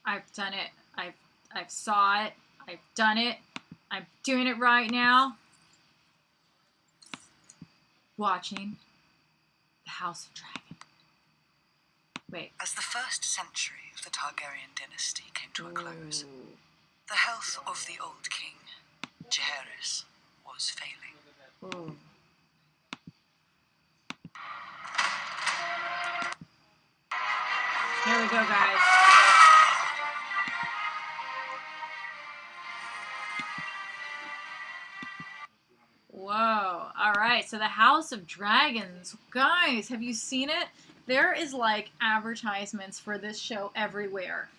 I've done it. I've saw it. I've done it. I'm doing it right now. Watching the House of Dragon. Wait. As the first century of the Targaryen dynasty came to a close, the health of the old king, Jaehaerys, was failing. Ooh. Here we go, guys. Whoa. All right. So the House of Dragons. Guys, have you seen it? There is like advertisements for this show everywhere.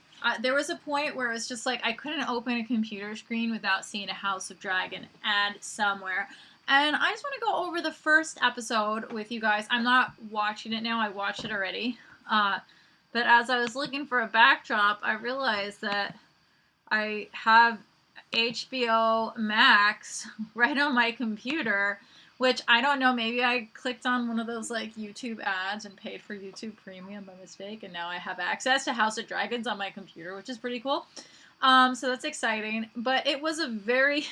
There was a point where it was just like I couldn't open a computer screen without seeing a House of Dragon ad somewhere. And I just want to go over the first episode with you guys. I'm not watching it now. I watched it already. But as I was looking for a backdrop, I realized that I have HBO Max right on my computer, which I don't know, maybe I clicked on one of those like YouTube ads and paid for YouTube Premium by mistake, and now I have access to House of Dragons on my computer, which is pretty cool. So that's exciting. But it was a very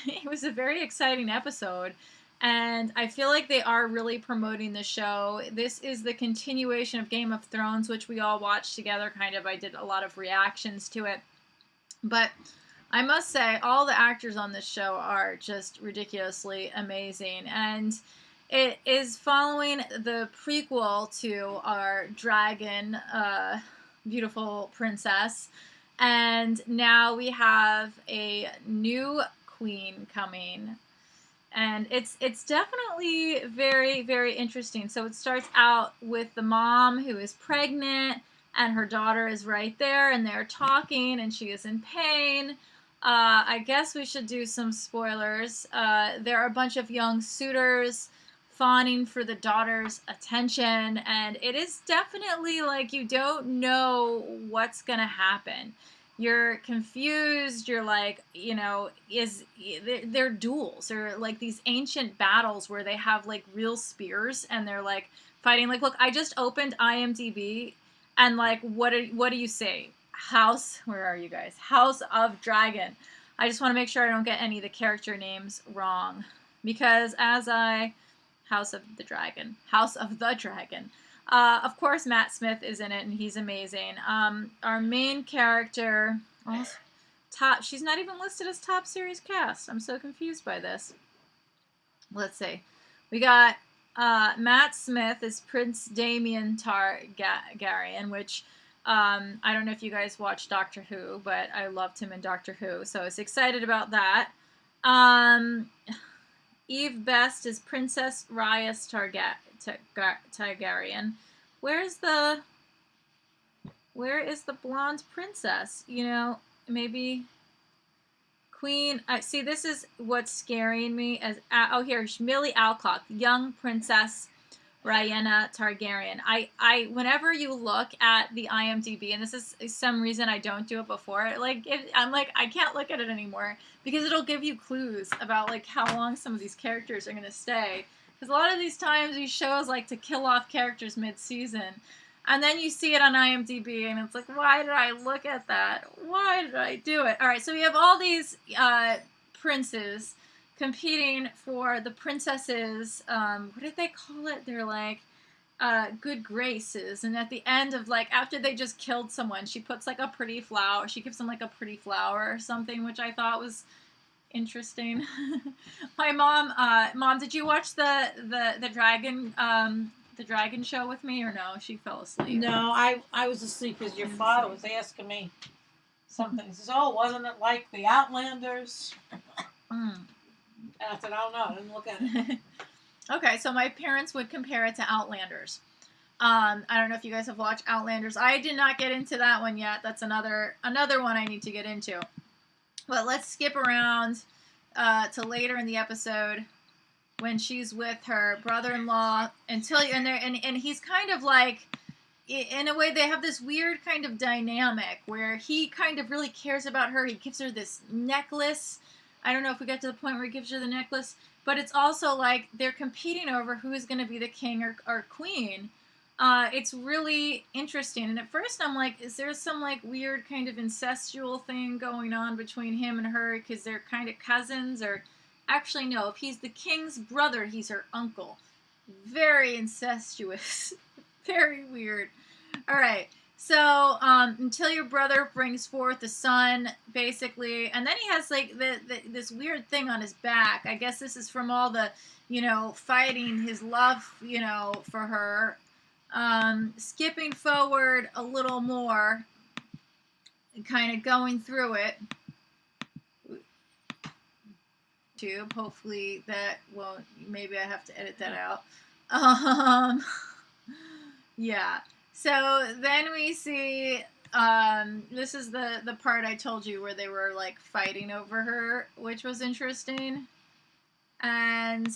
exciting episode. And I feel like they are really promoting the show. This is the continuation of Game of Thrones, which we all watched together, kind of. I did a lot of reactions to it. But I must say, all the actors on this show are just ridiculously amazing. And it is following the prequel to our dragon, beautiful princess. And now we have a new queen coming. And it's definitely very, very interesting. So it starts out with the mom who is pregnant, and her daughter is right there, and they're talking, and she is in pain. I guess we should do some spoilers. There are a bunch of young suitors fawning for the daughter's attention, and it is definitely like you don't know what's going to happen. You're confused. You're like, you know, they're duels. They're like these ancient battles where they have like real spears and they're like fighting. Like, look, I just opened IMDb and like, what do you say? Where are you guys? House of Dragon. I just want to make sure I don't get any of the character names wrong, because House of the Dragon. Of course, Matt Smith is in it, and he's amazing. Our main character, she's not even listed as top series cast. I'm so confused by this. Let's see. We got Matt Smith as Prince Damien Targaryen, which I don't know if you guys watch Doctor Who, but I loved him in Doctor Who, so I was excited about that. Eve Best is Princess Rhaenys Targaryen. Where is the blonde princess? You know, maybe Queen. See, this is what's scaring me. Here's Millie Alcock, young Princess Rhaenys Targaryen. Whenever you look at the IMDb, and this is some reason I don't do it before, I'm like, I can't look at it anymore because it'll give you clues about like how long some of these characters are going to stay. Because a lot of these times, these shows like to kill off characters mid-season. And then you see it on IMDb, and it's like, why did I look at that? Why did I do it? All right, so we have all these princes competing for the princesses. What did they call it? They're like good graces. And at the end of like, after they just killed someone, she puts like a pretty flower. She gives them like a pretty flower or something, which I thought was interesting. My mom, did you watch the dragon show with me, or no? She fell asleep. No, I was asleep because your father was asking me something. He says, "Oh, wasn't it like the Outlanders?" And I said, "Oh no, I didn't look at it." Okay, so my parents would compare it to Outlanders. I don't know if you guys have watched Outlanders. I did not get into that one yet. That's another one I need to get into. But let's skip around to later in the episode when she's with her brother-in-law and he's kind of like, in a way, they have this weird kind of dynamic where he kind of really cares about her. He gives her this necklace. I don't know if we get to the point where he gives her the necklace, but it's also like they're competing over who is going to be the king or queen. It's really interesting. And at first I'm like, is there some like weird kind of incestual thing going on between him and her because they're kind of cousins? Or actually, no, if he's the king's brother, he's her uncle. Very incestuous. Very weird. All right. So, until your brother brings forth a son, basically, and then he has like this weird thing on his back. I guess this is from all the, fighting his love, for her. Skipping forward a little more, kind of going through it. Tube. Hopefully that won't. Maybe I have to edit that out. Yeah. So then we see. This is the part I told you where they were like fighting over her, which was interesting, and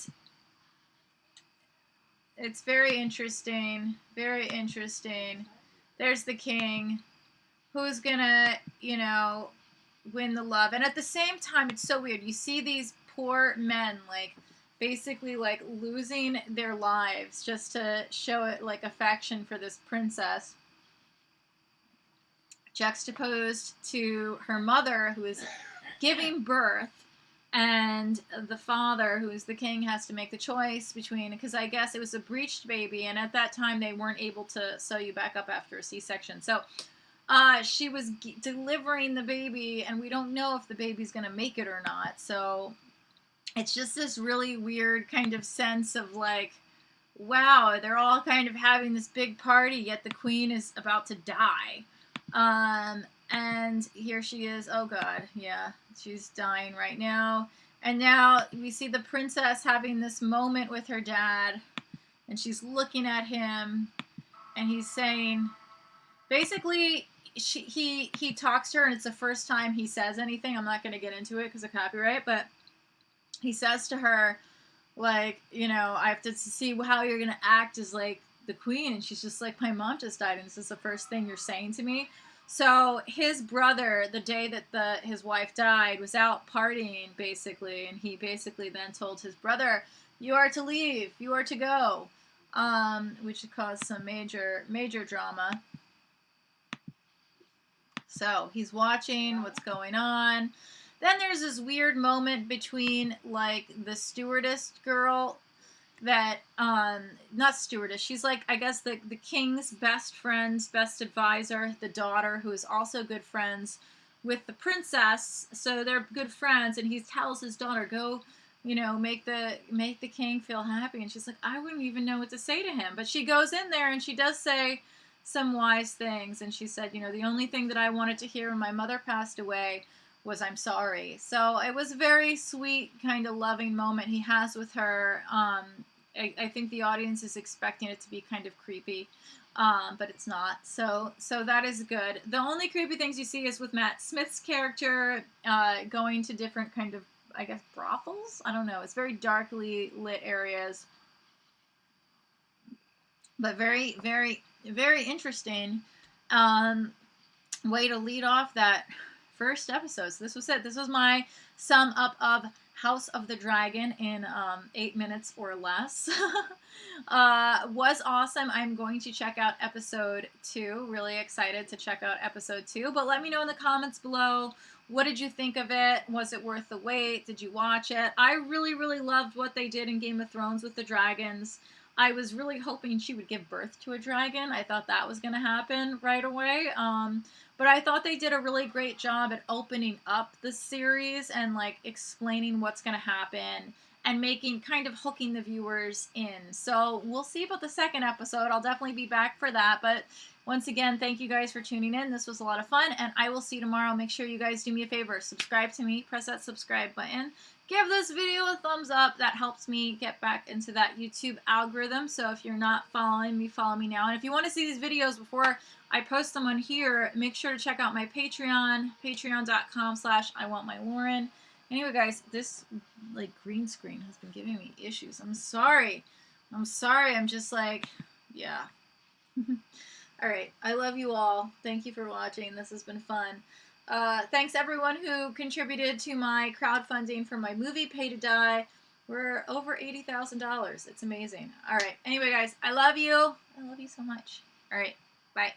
it's very interesting. Very interesting. There's the king, who's gonna, win the love, and at the same time, it's so weird. You see these poor men like basically like losing their lives just to show it like affection for this princess, juxtaposed to her mother who is giving birth, and the father, who is the king, has to make the choice between, because I guess it was a breached baby, and at that time they weren't able to sew you back up after a C-section. So she was delivering the baby, and we don't know if the baby's going to make it or not. So it's just this really weird kind of sense of like, wow, they're all kind of having this big party, yet the queen is about to die. And here she is. Oh God, yeah, she's dying right now. And now we see the princess having this moment with her dad, and she's looking at him, and he's saying, basically, he talks to her, and it's the first time he says anything. I'm not going to get into it because of copyright, but he says to her, like, I have to see how you're going to act as, like, the queen. And she's just like, my mom just died, and this is the first thing you're saying to me. So his brother, the day that his wife died, was out partying, basically. And he basically then told his brother, you are to leave. You are to go. Which caused some major drama. So he's watching what's going on. Then there's this weird moment between, like, the stewardess girl that, not stewardess, she's like, I guess the king's best friend's best advisor, the daughter, who is also good friends with the princess. So they're good friends, and he tells his daughter, go, make the king feel happy. And she's like, I wouldn't even know what to say to him. But she goes in there, and she does say some wise things. And she said, the only thing that I wanted to hear when my mother passed away was I'm sorry. So it was a very sweet, kind of loving moment he has with her. I think the audience is expecting it to be kind of creepy, but it's not. So that is good. The only creepy things you see is with Matt Smith's character going to different kind of, I guess, brothels? I don't know. It's very darkly lit areas. But very, very, very interesting way to lead off that first episode. So this was it. This was my sum up of House of the Dragon in 8 minutes or less. Was awesome. I'm going to check out episode 2. Really excited to check out episode 2. But let me know in the comments below, what did you think of it? Was it worth the wait? Did you watch it? I really, really loved what they did in Game of Thrones with the dragons. I was really hoping she would give birth to a dragon. I thought that was going to happen right away. But I thought they did a really great job at opening up the series and like explaining what's going to happen and making, kind of hooking the viewers in. So we'll see about the second episode. I'll definitely be back for that. But once again, thank you guys for tuning in. This was a lot of fun, and I will see you tomorrow. Make sure you guys do me a favor. Subscribe to me. Press that subscribe button. Give this video a thumbs up. That helps me get back into that YouTube algorithm. So if you're not following me, follow me now. And if you want to see these videos before I post them on here, make sure to check out my Patreon, patreon.com/IWantMyLauren. Anyway, guys, this like green screen has been giving me issues. I'm sorry. I'm just like, yeah. All right. I love you all. Thank you for watching. This has been fun. Thanks everyone who contributed to my crowdfunding for my movie Pay to Die. We're over $80,000. It's amazing. All right. Anyway, guys, I love you. I love you so much. All right. Bye.